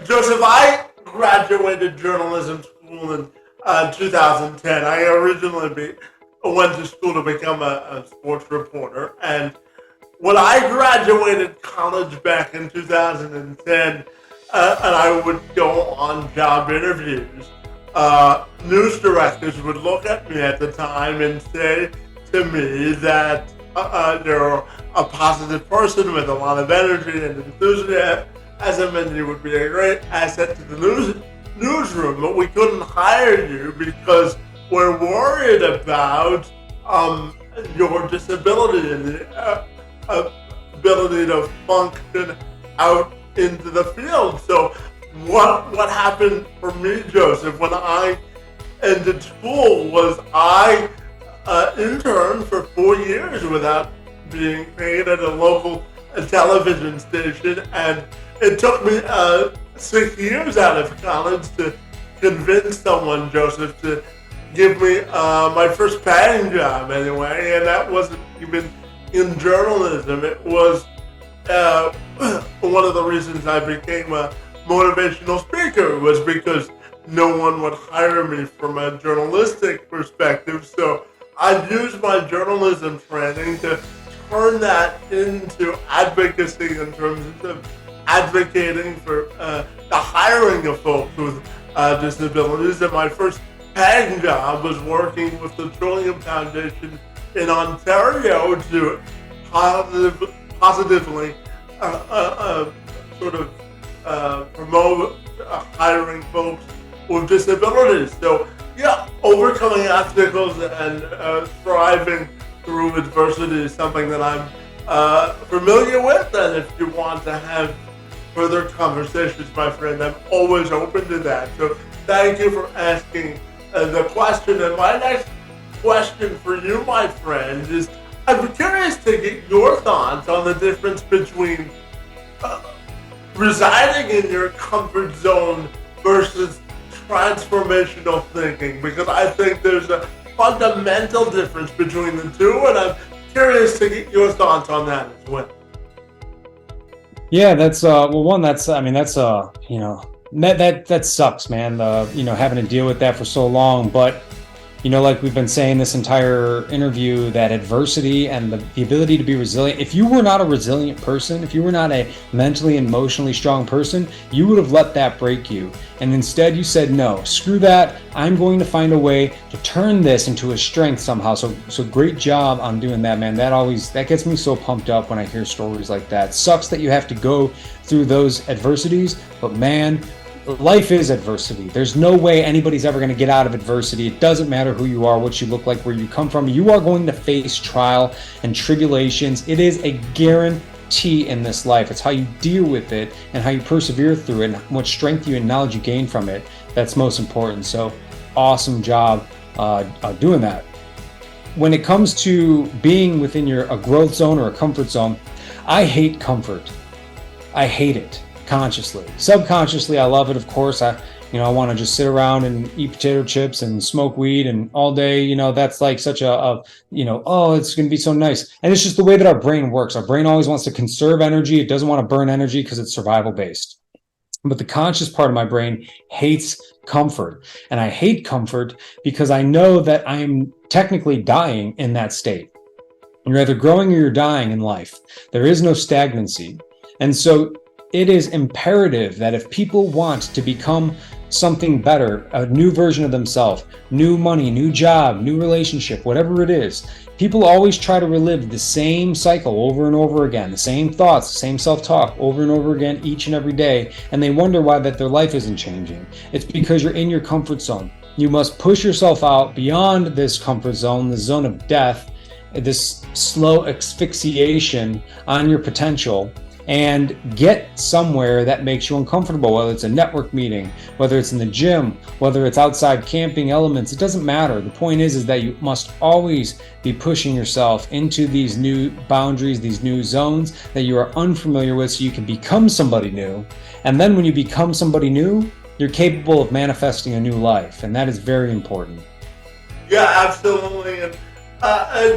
Joseph, I graduated journalism school in 2010. I originally went to school to become a sports reporter, and when I graduated college back in 2010, and I would go on job interviews, news directors would look at me at the time and say to me that you're a positive person with a lot of energy and enthusiasm, and you would be a great asset to the newsroom, but we couldn't hire you because we're worried about your disability and the ability to function out into the field. So what happened for me, Joseph, when I ended school was I interned for 4 years without being paid at a local television station, and it took me 6 years out of college to convince someone, Joseph, to give me my first paying job anyway, and that wasn't even in journalism. It was one of the reasons I became a motivational speaker was because no one would hire me from a journalistic perspective. So I used my journalism training to turn that into advocacy in terms of advocating for the hiring of folks with disabilities. And my first paying job was working with the Trillium Foundation in Ontario to positively promote hiring folks with disabilities. So yeah, overcoming obstacles and thriving through adversity is something that I'm familiar with. And if you want to have further conversations, my friend, I'm always open to that. So thank you for asking the question. And my next question for you, my friend, is I'm curious to get your thoughts on the difference between residing in your comfort zone versus transformational thinking, because I think there's a fundamental difference between the two, and I'm curious to get your thoughts on that as well. Yeah, that's well, one, that's I mean, that's you know, that sucks, man. Having to deal with that for so long, but like we've been saying this entire interview, that adversity and the ability to be resilient. If you were not a resilient person, if you were not a mentally and emotionally strong person, you would have let that break you. And instead you said, no, screw that. I'm going to find a way to turn this into a strength somehow. So great job on doing that, man. That gets me so pumped up when I hear stories like that. Sucks that you have to go through those adversities, but man, life is adversity. There's no way anybody's ever going to get out of adversity. It doesn't matter who you are, what you look like, where you come from. You are going to face trial and tribulations. It is a guarantee in this life. It's how you deal with it and how you persevere through it and what strength you and knowledge you gain from it that's most important. So awesome job doing that. When it comes to being within a growth zone or a comfort zone, I hate comfort. I hate it. Consciously. Subconsciously, I love it, of course. I want to just sit around and eat potato chips and smoke weed and all day. That's like such oh, it's going to be so nice. And it's just the way that our brain works. Our brain always wants to conserve energy. It doesn't want to burn energy because it's survival based. But the conscious part of my brain hates comfort. And I hate comfort because I know that I am technically dying in that state. You're either growing or you're dying in life. There is no stagnancy. And so it is imperative that if people want to become something better, a new version of themselves, new money, new job, new relationship, whatever it is, people always try to relive the same cycle over and over again, the same thoughts, the same self-talk over and over again each and every day, and they wonder why that their life isn't changing. It's because you're in your comfort zone. You must push yourself out beyond this comfort zone, the zone of death, this slow asphyxiation on your potential, and get somewhere that makes you uncomfortable, whether it's a network meeting, whether it's in the gym, whether it's outside camping elements. It doesn't matter. The point is that you must always be pushing yourself into these new boundaries, these new zones that you are unfamiliar with, so you can become somebody new. And then when you become somebody new, you're capable of manifesting a new life, and that is very important. Yeah, absolutely. And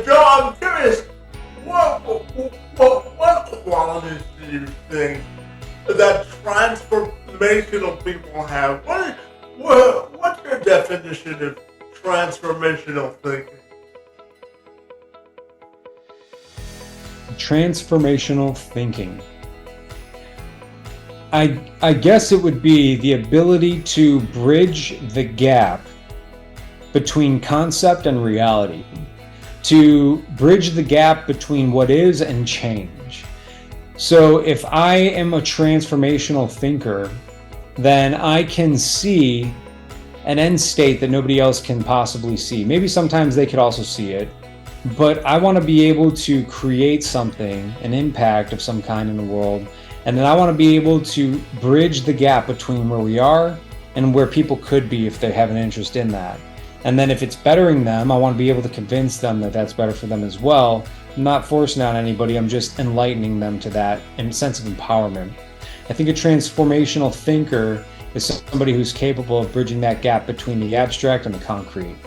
Joe, I'm curious, what qualities do you think that transformational people have. What's your definition of transformational thinking? Transformational thinking. I guess it would be the ability to bridge the gap between concept and reality, to bridge the gap between what is and change. So if I am a transformational thinker, then I can see an end state that nobody else can possibly see. Maybe sometimes they could also see it, but I want to be able to create something, an impact of some kind in the world. And then I want to be able to bridge the gap between where we are and where people could be if they have an interest in that. And then if it's bettering them, I want to be able to convince them that that's better for them as well. I'm not forcing on anybody, I'm just enlightening them to that sense of empowerment. I think a transformational thinker is somebody who's capable of bridging that gap between the abstract and the concrete.